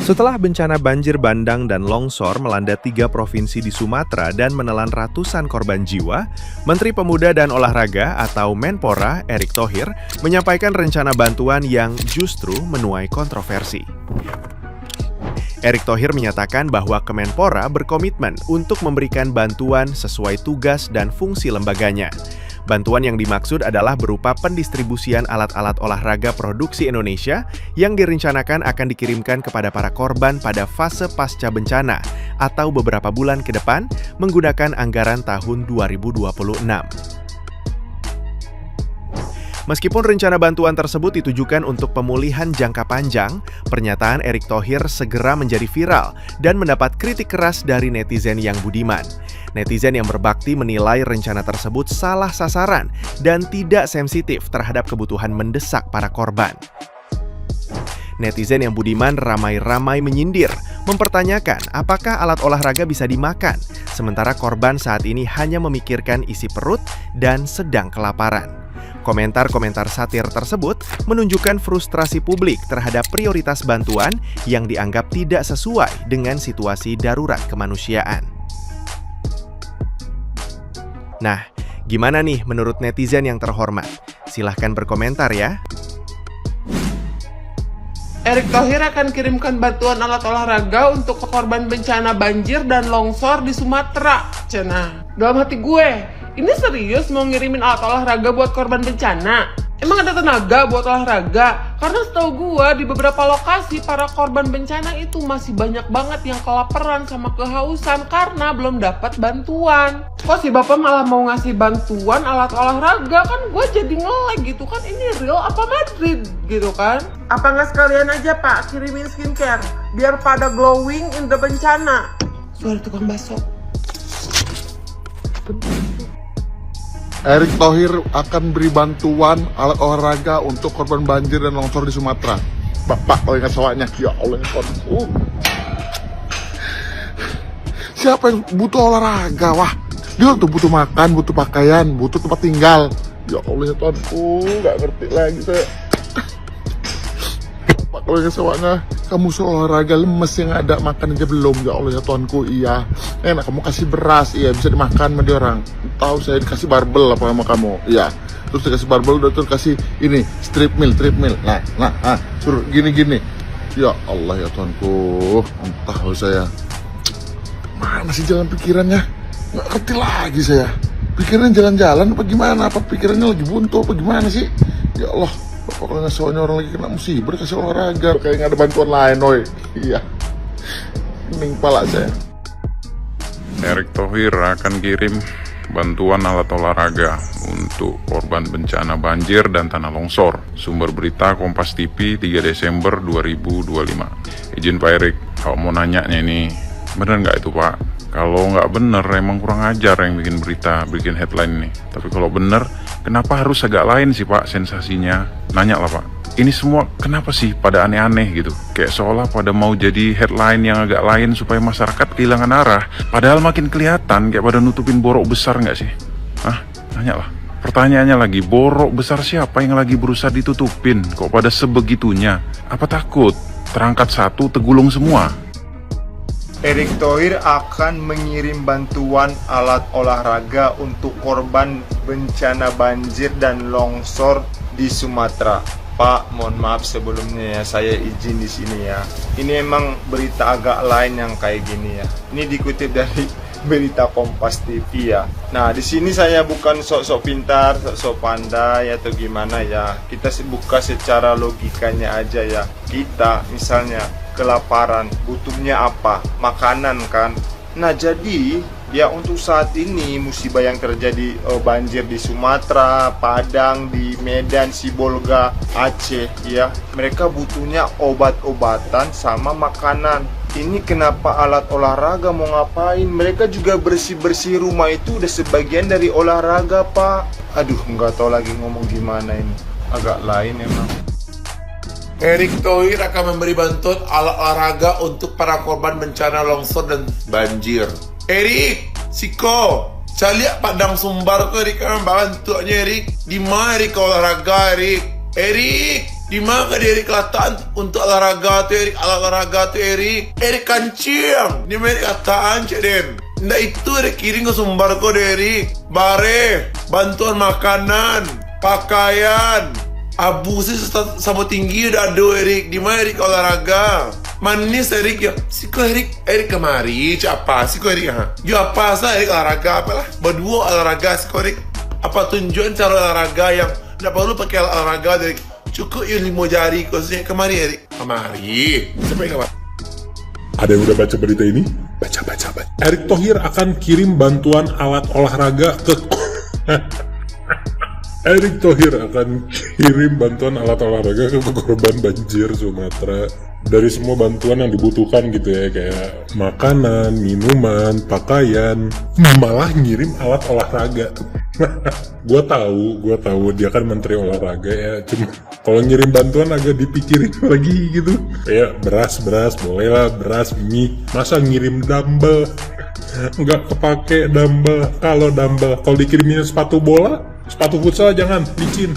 Setelah bencana banjir bandang dan longsor melanda 3 provinsi di Sumatera dan menelan ratusan korban jiwa, Menteri Pemuda dan Olahraga atau Menpora, Erick Thohir, menyampaikan rencana bantuan yang justru menuai kontroversi. Erick Thohir menyatakan bahwa Kemenpora berkomitmen untuk memberikan bantuan sesuai tugas dan fungsi lembaganya. Bantuan yang dimaksud adalah berupa pendistribusian alat-alat olahraga produksi Indonesia yang direncanakan akan dikirimkan kepada para korban pada fase pasca bencana atau beberapa bulan ke depan menggunakan anggaran tahun 2026. Meskipun rencana bantuan tersebut ditujukan untuk pemulihan jangka panjang, pernyataan Erick Thohir segera menjadi viral dan mendapat kritik keras dari netizen yang budiman. Netizen yang berbakti menilai rencana tersebut salah sasaran dan tidak sensitif terhadap kebutuhan mendesak para korban. Netizen yang budiman ramai-ramai menyindir, mempertanyakan apakah alat olahraga bisa dimakan, sementara korban saat ini hanya memikirkan isi perut dan sedang kelaparan. Komentar-komentar satir tersebut menunjukkan frustrasi publik terhadap prioritas bantuan yang dianggap tidak sesuai dengan situasi darurat kemanusiaan. Nah, gimana nih menurut netizen yang terhormat? Silahkan berkomentar ya. Erick Thohir akan kirimkan bantuan alat olahraga untuk korban bencana banjir dan longsor di Sumatera. Cenah, dalam hati gue, ini serius mau ngirimin alat olahraga buat korban bencana? Emang ada tenaga buat olahraga? Karena setahu gue di beberapa lokasi para korban bencana itu masih banyak banget yang kelaparan sama kehausan karena belum dapat bantuan. Kok si bapak malah mau ngasih bantuan alat olahraga? Kan gue jadi nge-lag gitu kan, ini real apa Madrid gitu kan? Apa nggak sekalian aja pak kirimin skincare biar pada glowing in the bencana? Suara tukang bakso. Erick Thohir akan beri bantuan alat olahraga untuk korban banjir dan longsor di Sumatera. Bapak kalau ingat soalnya, ya Allah, siapa yang butuh olahraga? Wah, dia tuh butuh makan, butuh pakaian, butuh tempat tinggal. Ya Allah ya Tuhanku, nggak ngerti lagi saya. Bapak kalau ingat soalnya, kamu olahraga lemes yang ada makan aja belum. Ya Allah ya Tuhanku, iya. Enak kamu kasih beras, iya bisa dimakan sama dia orang. Tahu saya dikasih barbel apa sama kamu, iya. Terus dikasih barbel, udah terus kasih ini strip meal. Nah, suruh gini. Ya Allah ya Tuhanku, entah saya. Mana sih jalan pikirannya? Nggak ngerti lagi saya. Pikirannya jalan-jalan apa gimana? Apa pikirannya lagi buntu apa gimana sih? Ya Allah, Bapak kalau nggak soalnya orang lagi kena musibah kasih olahraga, kayak nggak ada bantuan lain, oi. Iya. Pening pala saya. Erick Thohir akan kirim bantuan alat olahraga untuk korban bencana banjir dan tanah longsor. Sumber berita Kompas TV 3 Desember 2025. Izin Pak Erick, kalau mau nanyanya ini, bener nggak itu Pak? Kalau nggak bener, emang kurang ajar yang bikin berita, bikin headline ini. Tapi kalau bener, kenapa harus agak lain sih Pak sensasinya? Nanya lah Pak. Ini semua kenapa sih pada aneh-aneh gitu? Kayak seolah pada mau jadi headline yang agak lain supaya masyarakat kehilangan arah. Padahal makin kelihatan kayak pada nutupin borok besar nggak sih? Hah? Nanya lah. Pertanyaannya lagi, borok besar siapa yang lagi berusaha ditutupin? Kok pada sebegitunya? Apa takut terangkat satu tegulung semua? Erick Thohir akan mengirim bantuan alat olahraga untuk korban bencana banjir dan longsor di Sumatera. Pak, mohon maaf sebelumnya ya, saya izin di sini ya. Ini emang berita agak lain yang kayak gini ya. Ini dikutip dari berita Kompas TV ya. Nah, di sini saya bukan sok-sok pintar, sok-sok pandai atau gimana ya. Kita buka secara logikanya aja ya. Kita misalnya kelaparan, butuhnya apa? Makanan kan. Nah, jadi ya untuk saat ini musibah yang terjadi banjir di Sumatera, Padang, di Medan, Sibolga, Aceh ya. Mereka butuhnya obat-obatan sama makanan. Ini kenapa alat olahraga mau ngapain? Mereka juga bersih-bersih rumah itu udah sebagian dari olahraga, Pak. Aduh, nggak tahu lagi ngomong gimana ini. Agak lain emang. Erick Thohir akan memberi bantuan alat olahraga untuk para korban bencana longsor dan banjir. Erick, Siko, saya lihat Padang Sumbar tuh Erick kan bantuannya Erick. Di mana Erick olahraga Erick? Erik, di mana Erik Lataan untuk olahraga tuh Erik, olahraga tuh Erik. Erik kancing, di mana Erik Lataan cek dem. Nggak itu Erik kirim ke sumber kok Erik. Bare, bantuan makanan, pakaian. Abu sih sama tinggi udah ada Erik. Di mana Erik olahraga? Manis Erik ya. Siko Erik kemari. Apa siko Erik ha? Yo apa sah Erik olahraga apalah? Berdua olahraga siko Erik. Apa tunjuan cara olahraga yang nggak perlu pakai olahraga Erik? Cukup yuk 5 jari kosnya. Kemari Erik. Kemari. Sampai kapan? Ada yang udah baca berita ini? Baca. Erick Thohir akan kirim bantuan alat olahraga ke Erick Thohir akan kirim bantuan alat olahraga ke korban banjir Sumatera. Dari semua bantuan yang dibutuhkan gitu ya, kayak makanan, minuman, pakaian, malah ngirim alat olahraga. Gue tahu dia kan menteri olahraga ya, cuma kalau ngirim bantuan agak dipikirin lagi gitu. Kayak beras boleh lah, beras, mie. Masa ngirim dumbbell? Nggak kepake dumbbell. Kalau dikirimin sepatu bola, sepatu futsal jangan, licin.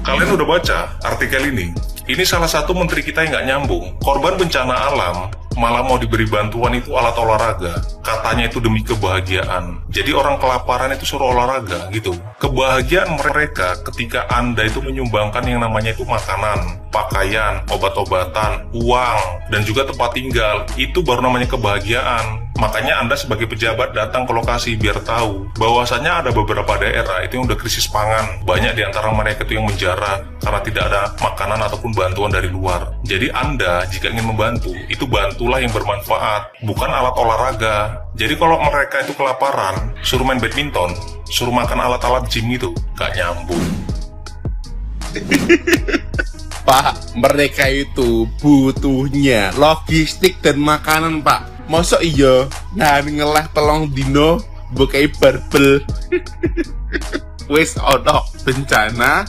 Kalian udah baca artikel ini? Ini salah satu menteri kita yang nggak nyambung. Korban bencana alam malah mau diberi bantuan itu alat olahraga. Katanya itu demi kebahagiaan. Jadi orang kelaparan itu suruh olahraga gitu. Kebahagiaan mereka ketika Anda itu menyumbangkan yang namanya itu makanan, pakaian, obat-obatan, uang, dan juga tempat tinggal. Itu baru namanya kebahagiaan. Makanya Anda sebagai pejabat datang ke lokasi biar tahu bahwasanya ada beberapa daerah itu yang udah krisis pangan. Banyak di antara mereka itu yang menjara karena tidak ada makanan ataupun bantuan dari luar. Jadi Anda jika ingin membantu, itu bantulah yang bermanfaat, bukan alat olahraga. Jadi kalau mereka itu kelaparan, suruh main badminton, suruh makan alat-alat gym itu, gak nyambung. Pak, mereka itu butuhnya logistik dan makanan, Pak. Masa iya ngeleh telong dino bukai barbel. Wes ono bencana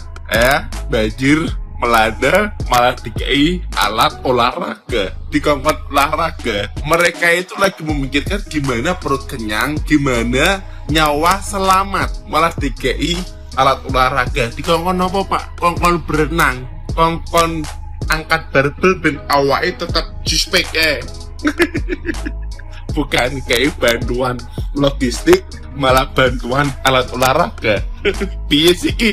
banjir melanda malah dikai alat olahraga, dikongkot olahraga. Mereka itu lagi memikirkan gimana perut kenyang, gimana nyawa selamat, malah dikai alat olahraga. Dikongkon apa Pak? Kongkon berenang, kongkon angkat barbel ben awake tetap juspek bukan kayak bantuan logistik, malah bantuan alat olahraga. Piye sih?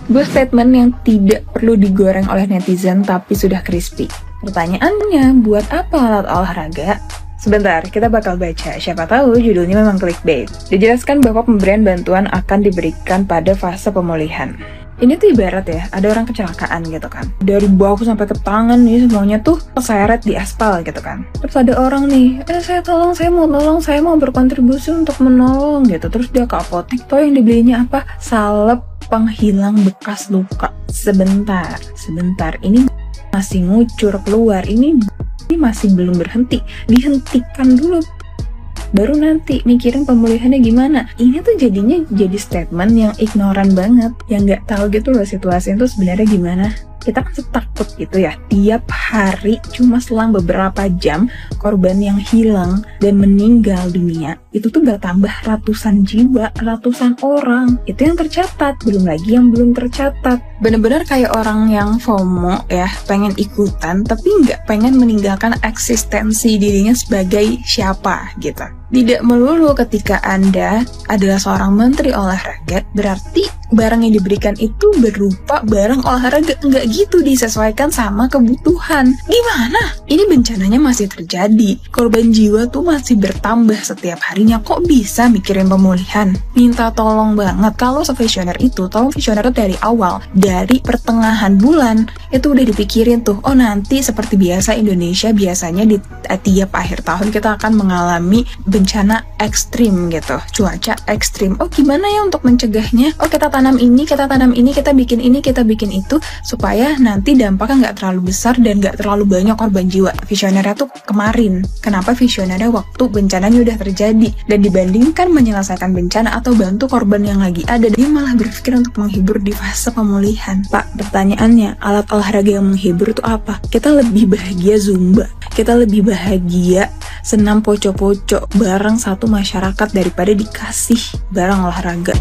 Sebuah statement yang tidak perlu digoreng oleh netizen tapi sudah crispy. Pertanyaannya, buat apa alat olahraga? Sebentar, kita bakal baca. Siapa tahu judulnya memang clickbait. Dijelaskan bahwa pemberian bantuan akan diberikan pada fase pemulihan. Ini tuh ibarat ya, ada orang kecelakaan gitu kan. Dari bahu sampai ke tangan nih semuanya tuh keseret di aspal gitu kan. Terus ada orang nih, saya mau berkontribusi untuk menolong gitu. Terus dia ke apotek, toh yang dibelinya apa? Salep penghilang bekas luka. Sebentar, ini masih ngucur keluar, ini masih belum berhenti. Dihentikan dulu, baru nanti mikirin pemulihannya gimana. Ini tuh jadinya jadi statement yang ignoran banget, yang nggak tahu gitu loh situasi itu sebenarnya gimana. Kita kan takut gitu ya, tiap hari cuma selang beberapa jam korban yang hilang dan meninggal dunia itu tuh gak tambah ratusan jiwa, ratusan orang. Itu yang tercatat, belum lagi yang belum tercatat. Bener-bener kayak orang yang FOMO ya, pengen ikutan tapi gak pengen meninggalkan eksistensi dirinya sebagai siapa gitu. Tidak melulu ketika Anda adalah seorang menteri olahraga berarti barang yang diberikan itu berupa barang olahraga. Enggak gitu, disesuaikan sama kebutuhan. Gimana? Ini bencananya masih terjadi. Korban jiwa tuh masih bertambah setiap harinya. Kok bisa mikirin pemulihan? Minta tolong banget. Kalau sevisioner itu, tolong visioner dari awal, dari pertengahan bulan itu udah dipikirin tuh. Oh nanti seperti biasa Indonesia biasanya di tiap akhir tahun kita akan mengalami bencana ekstrim gitu, cuaca ekstrim. Oh gimana ya untuk mencegahnya? Oh kita tanam ini, kita bikin ini, kita bikin itu, supaya nanti dampaknya nggak terlalu besar dan nggak terlalu banyak korban jiwa. Visionernya tuh kemarin. Kenapa visionernya waktu bencananya udah terjadi? Dan dibandingkan menyelesaikan bencana atau bantu korban yang lagi ada, dia malah berpikir untuk menghibur di fase pemulihan. Pak, pertanyaannya, alat olahraga yang menghibur itu apa? Kita lebih bahagia Zumba, kita lebih bahagia senam poco-poco bareng satu masyarakat daripada dikasih barang olahraga.